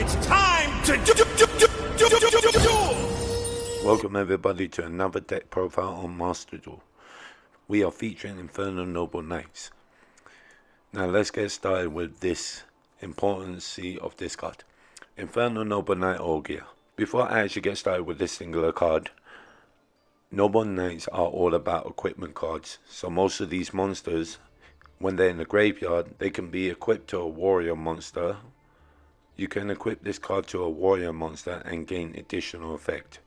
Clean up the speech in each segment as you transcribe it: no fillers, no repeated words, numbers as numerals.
It's time to duel! Welcome everybody to another deck profile on Master Duel. We are featuring Infernoble Knights. Now let's get started with this importance of this card. Infernoble Knight Ogier. Before I actually get started with this singular card, Noble Knights are all about equipment cards. So most of these monsters, when they're in the graveyard, they can be equipped to a warrior monster. You can equip this card to a warrior monster and gain additional effect.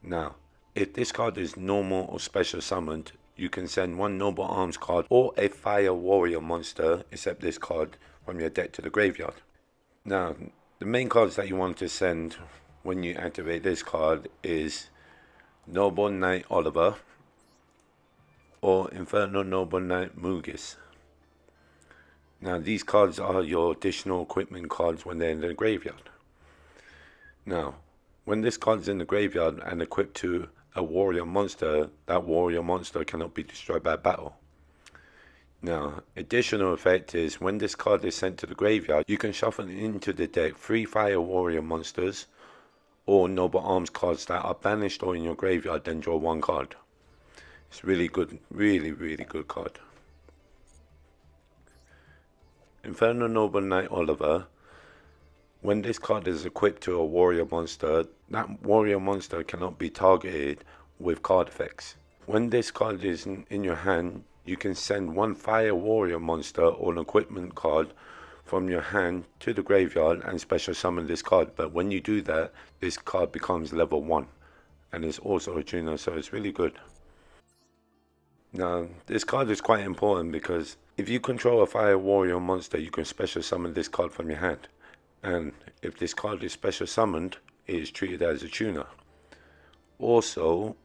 Now, if this card is normal or special summoned, you can send one Noble Arms card or a fire warrior monster, except this card, from your deck to the graveyard. Now, the main cards that you want to send when you activate this card is Noble Knight Oliver or Infernoble Knight Maugis. Now, these cards are your additional equipment cards when they're in the graveyard. Now, when this card is in the graveyard and equipped to a warrior monster, that warrior monster cannot be destroyed by battle. Now, additional effect is when this card is sent to the graveyard, you can shuffle into the deck 3 fire warrior monsters or Noble Arms cards that are banished or in your graveyard, then draw 1 card. It's really good, really good card. Infernoble Knight Oliver. When this card is equipped to a warrior monster, that warrior monster cannot be targeted with card effects. When this card is in your hand, you can send 1 fire warrior monster or an equipment card from your hand to the graveyard and special summon this card. But when you do that, this card becomes level 1 and is also a tuner, so it's really good. Now, this card is quite important because if you control a fire warrior monster, you can special summon this card from your hand. And if this card is special summoned, it is treated as a tuner. Also,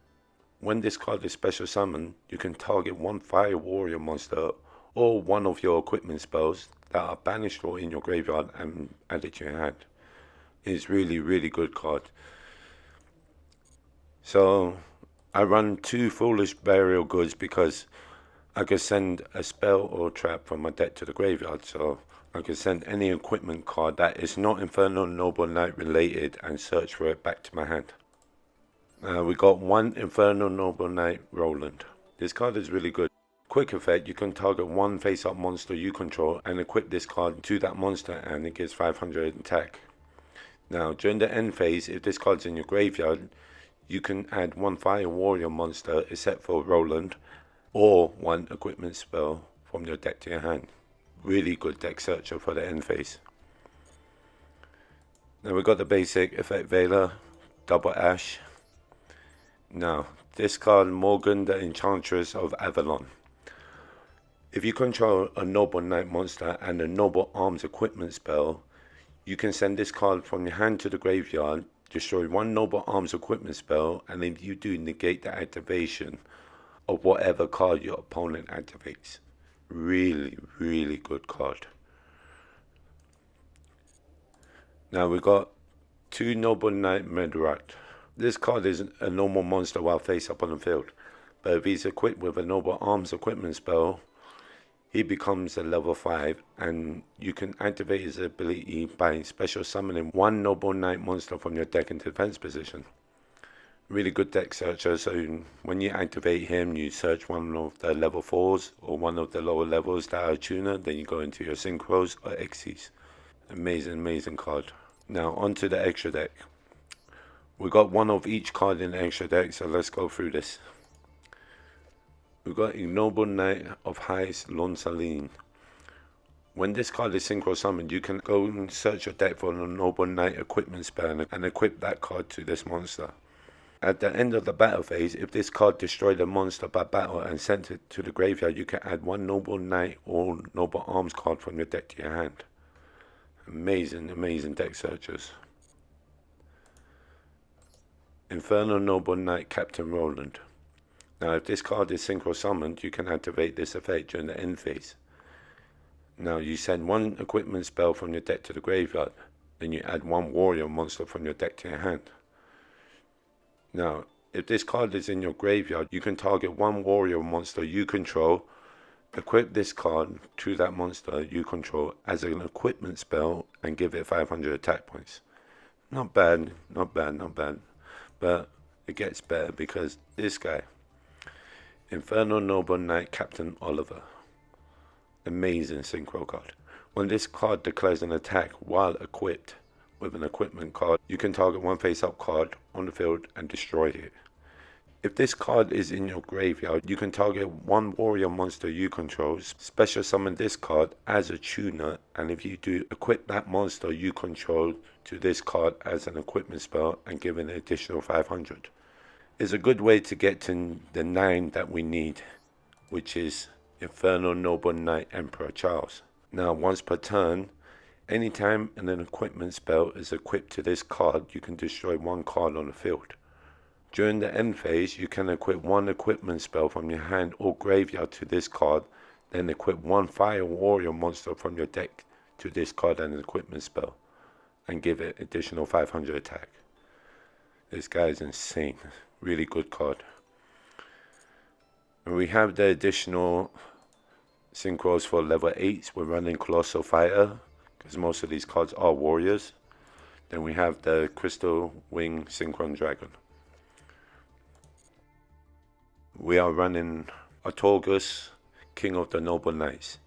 when this card is special summoned, you can target 1 fire warrior monster or one of your equipment spells that are banished or in your graveyard and add it to your hand. It's really good card. So I run 2 Foolish Burial Goods because I could send a spell or trap from my deck to the graveyard. So I can send any equipment card that is not Infernoble Knight related and search for it back to my hand. We got 1 Infernoble Knight Roland. This card is really good. Quick effect, you can target 1 face-up monster you control and equip this card to that monster and it gives 500 attack. Now, during the end phase, if this card's in your graveyard, you can add 1 fire warrior monster except for Roland or 1 equipment spell from your deck to your hand. Really good deck searcher for the end phase. Now we got the basic effect Veiler, double Ash. Now this card, Morgan the Enchantress of Avalon. If you control a Noble Knight monster and a Noble Arms equipment spell, you can send this card from your hand to the graveyard, destroy 1 Noble Arms equipment spell, and if you do, negate the activation of whatever card your opponent activates. Really good card. Now we got 2 Noble Knight Medraut. This card is a normal monster while face up on the field, but if he's equipped with a Noble Arms equipment spell, he becomes a level 5 and you can activate his ability by special summoning 1 Noble Knight monster from your deck into defense position. Really good deck searcher, so when you activate him, you search one of the level 4s or one of the lower levels that are tuner, then you go into your synchros or Xyz. Amazing card. Now onto the extra deck. We got 1 of each card in the extra deck, so let's go through this. We got Ignoble Knight of Heist Laundsallyn. When this card is synchro summoned, you can go and search your deck for a Noble Knight equipment spell and equip that card to this monster. At the end of the battle phase, if this card destroyed a monster by battle and sent it to the graveyard, you can add 1 Noble Knight or Noble Arms card from your deck to your hand. Amazing deck searchers. Infernoble Knight Captain Roland. Now if this card is synchro summoned, you can activate this effect during the end phase. Now you send 1 equipment spell from your deck to the graveyard, then you add 1 warrior monster from your deck to your hand. Now, if this card is in your graveyard, you can target 1 warrior monster you control Equip this card to that monster you control as an equipment spell and give it 500 attack points. Not bad, not bad, not bad. But it gets better because this guy, Infernoble Knight Captain Oliver. Amazing synchro card. When this card declares an attack while equipped with an equipment card, you can target one face-up card on the field and destroy it. If this card is in your graveyard, you can target one warrior monster you control, special summon this card as a tuner, and if you do, equip that monster you control to this card as an equipment spell and give an additional 500. It's a good way to get to the 9 that we need, which is Infernoble Knight Emperor Charles. Now, once per turn, anytime an equipment spell is equipped to this card, you can destroy one card on the field. During the end phase, you can equip one equipment spell from your hand or graveyard to this card, then equip one fire warrior monster from your deck to this card and an equipment spell, and give it additional 500 attack. This guy is insane. Really good card. And we have the additional synchros for level 8s. We're running Colossal Fighter, because most of these cards are warriors. Then we have the Crystal Wing Synchron Dragon. We are running Autorgus, King of the Noble Knights.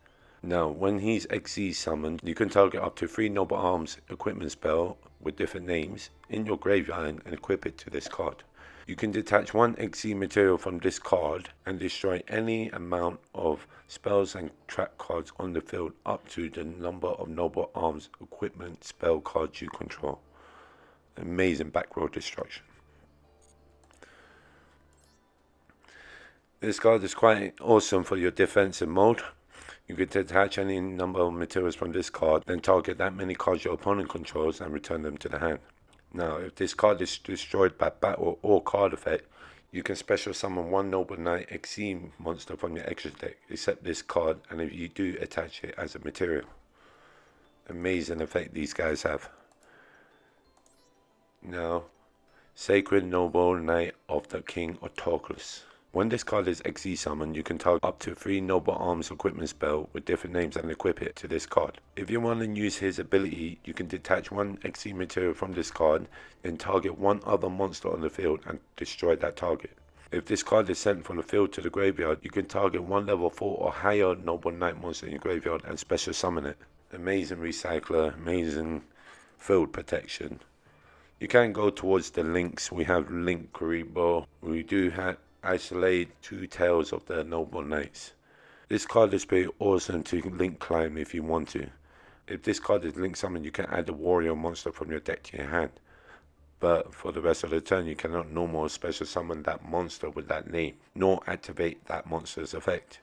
Now, when he's XZ summoned, you can target up to 3 Noble Arms equipment spell with different names in your graveyard and equip it to this card. You can detach one XZ material from this card and destroy any amount of spells and trap cards on the field up to the number of Noble Arms equipment spell cards you control. Amazing back row destruction. This card is quite awesome for your defensive mode. You can detach any number of materials from this card, then target that many cards your opponent controls and return them to the hand. Now, if this card is destroyed by battle or card effect, you can special summon one Noble Knight XE monster from your extra deck, except this card, and if you do, attach it as a material. Amazing effect these guys have. Now, Sacred Noble Knight of the King Autorgus. When this card is XE summoned, you can target up to 3 Noble Arms equipment spell with different names and equip it to this card. If you want to use his ability, you can detach one XE material from this card, then target one other monster on the field and destroy that target. If this card is sent from the field to the graveyard, you can target one level 4 or higher Noble Knight monster in your graveyard and special summon it. Amazing recycler, amazing field protection. You can go towards the links. We have Link Karibo. We do have isolate 2 tails of the Noble Knights. This card is pretty awesome to link climb if you want to. If this card is link summoned, you can add a warrior monster from your deck to your hand. But for the rest of the turn, you cannot normal special summon that monster with that name, nor activate that monster's effect.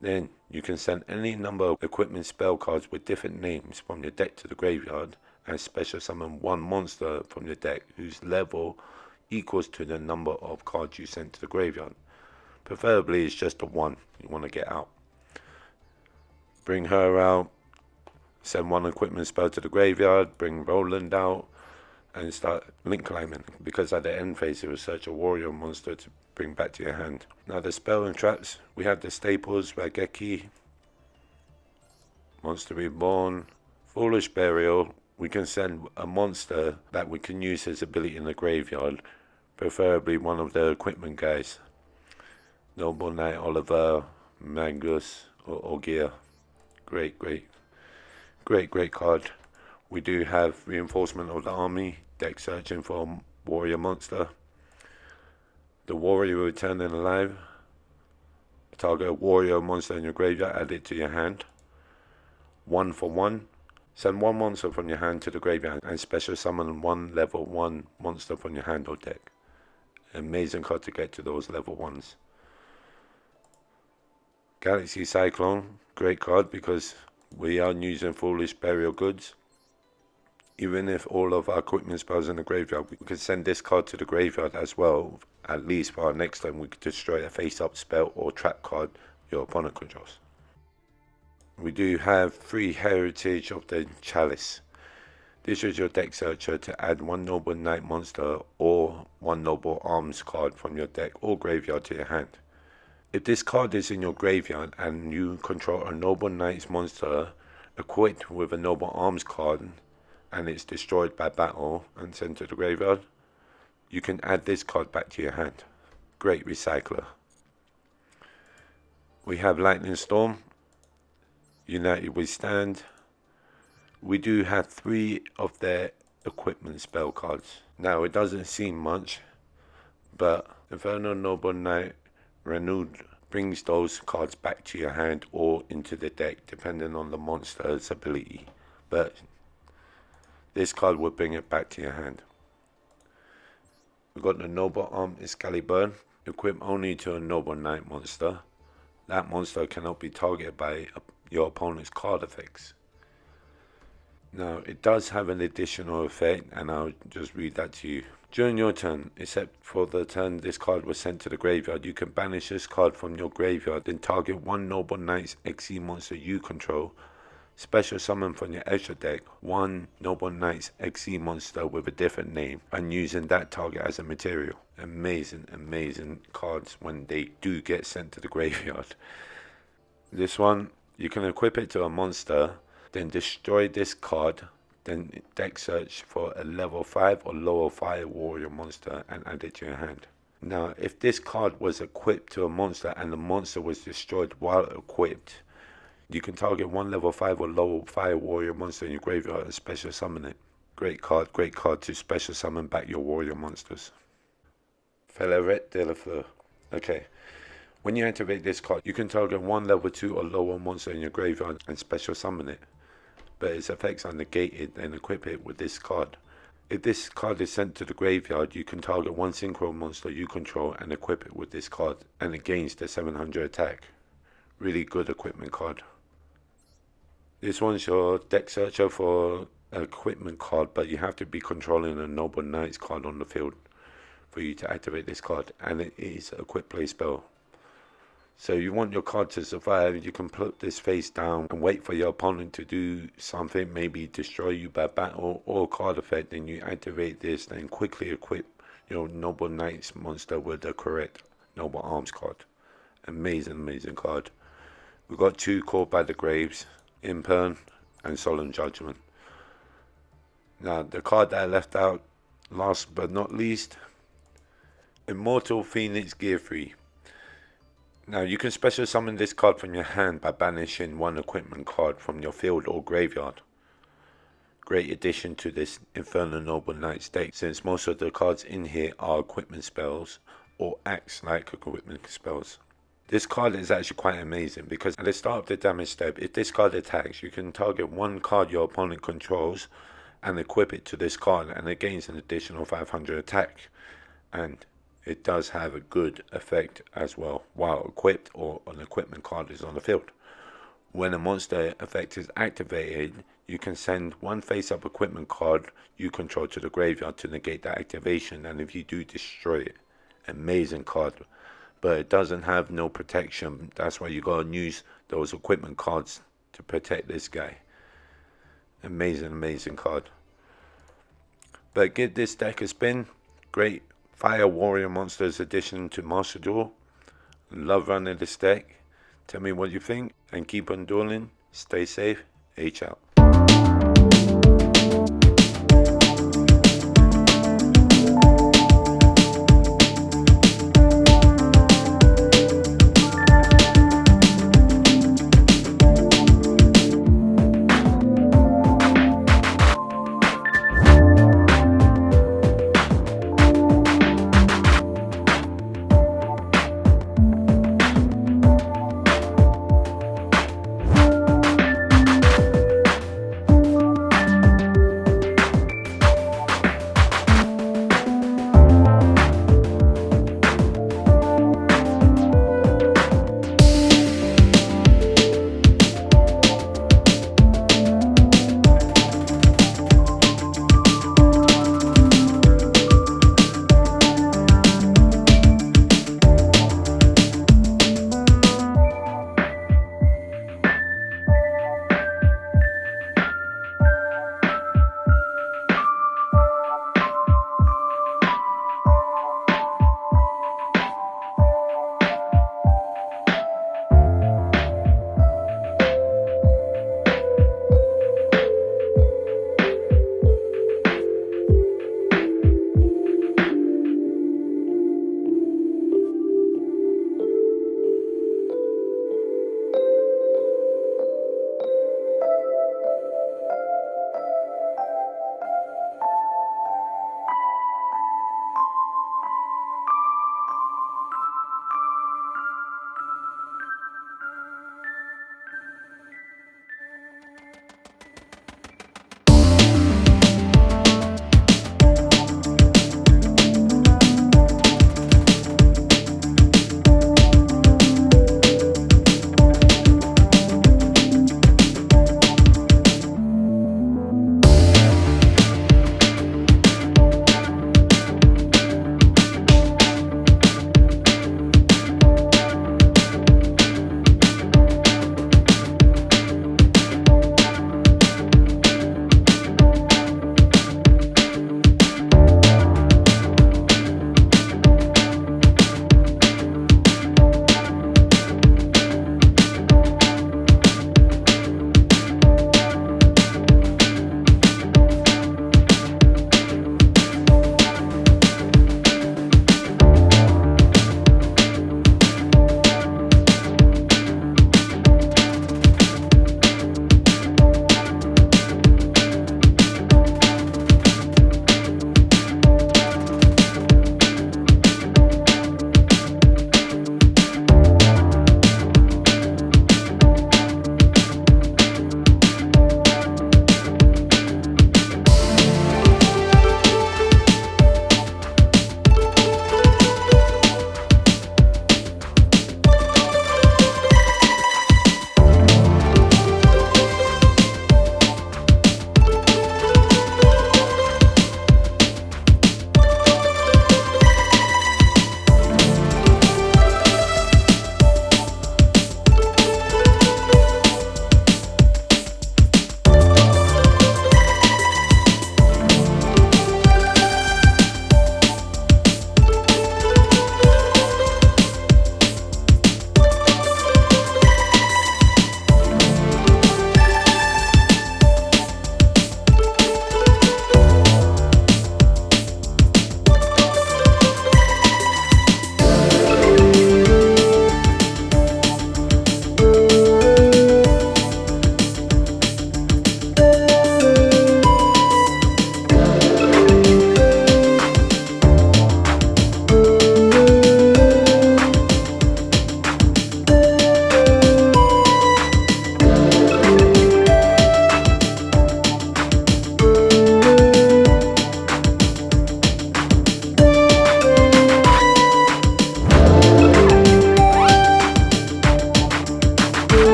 Then you can send any number of equipment spell cards with different names from your deck to the graveyard and special summon one monster from your deck whose level equals to the number of cards you sent to the graveyard. Preferably it's just the one you want to get out. Bring her out, send one equipment spell to the graveyard, bring Roland out, and start link climbing, because at the end phase it will search a warrior monster to bring back to your hand. Now the spell and traps, we have the staples, Raigeki, Monster Reborn, Foolish Burial. We can send a monster that we can use his ability in the graveyard, preferably one of the equipment guys. Noble Knight Oliver, Maugis, or Ogier. Great card. We do have reinforcement of the army, deck searching for a warrior monster. The warrior returning alive. Target a warrior monster in your graveyard, add it to your hand. 1 for 1. Send one monster from your hand to the graveyard and special summon one level 1 monster from your hand or deck. Amazing card to get to those level 1s. Galaxy Cyclone, great card because we are using Foolish Burial Goods. Even if all of our equipment spells in the graveyard, we can send this card to the graveyard as well. At least for our next time we could destroy a face-up spell or trap card your opponent controls. We do have 3 Heritage of the Chalice. This is your deck searcher to add 1 Noble Knight monster or 1 Noble Arms card from your deck or graveyard to your hand. If this card is in your graveyard and you control a Noble Knights monster equipped with a Noble Arms card and it's destroyed by battle and sent to the graveyard, you can add this card back to your hand. Great recycler. We have Lightning Storm, United We Stand. We do have 3 of their equipment spell cards. Now it doesn't seem much, but Infernoble Knight Renaud brings those cards back to your hand or into the deck depending on the monster's ability, but this card will bring it back to your hand. We've got the Noble Arm Excaliburn, equipped only to a Noble Knight monster. That monster cannot be targeted by your opponent's card effects. Now it does have an additional effect, and I'll just read that to you. During your turn, except for the turn this card was sent to the graveyard, you can banish this card from your graveyard, then target one Noble Knight's XE monster you control. Special summon from your extra deck one Noble Knight's XE monster with a different name and using that target as a material. Amazing cards when they do get sent to the graveyard. This one, you can equip it to a monster, then destroy this card, then deck search for a level 5 or lower fire warrior monster and add it to your hand. Now if this card was equipped to a monster and the monster was destroyed while equipped, you can target one level 5 or lower fire warrior monster in your graveyard and special summon it. Great card to special summon back your warrior monsters. Fleuret de Fleur. Okay, when you activate this card, you can target one level 2 or lower monster in your graveyard and special summon it, but its effects are negated and equip it with this card. If this card is sent to the graveyard, you can target one synchro monster you control and equip it with this card, and it gains the 700 attack. Really good equipment card. This one's your deck searcher for an equipment card, but you have to be controlling a Noble Knights card on the field for you to activate this card, and it is a quick play spell. So you want your card to survive, you can put this face down and wait for your opponent to do something, maybe destroy you by battle or card effect, then you activate this, then quickly equip your Noble Knights monster with the correct Noble Arms card. Amazing card. We've got 2 Called by the Graves, Imperm and Solemn Judgment. Now the card that I left out last but not least, Immortal Phoenix Gearfried. Now you can special summon this card from your hand by banishing one equipment card from your field or graveyard. Great addition to this Infernoble Knights deck, since most of the cards in here are equipment spells or acts like equipment spells. This card is actually quite amazing because at the start of the damage step, if this card attacks, you can target one card your opponent controls and equip it to this card, and it gains an additional 500 attack, and it does have a good effect as well while equipped or an equipment card is on the field. When a monster effect is activated, you can send one face-up equipment card you control to the graveyard to negate that activation, and if you do, destroy it. Amazing card, but it doesn't have no protection. That's why you gotta use those equipment cards to protect this guy. Amazing card. But give this deck a spin. Great Fire Warrior Monsters addition to Master Duel. Love running this deck. Tell me what you think and keep on dueling. Stay safe. H out.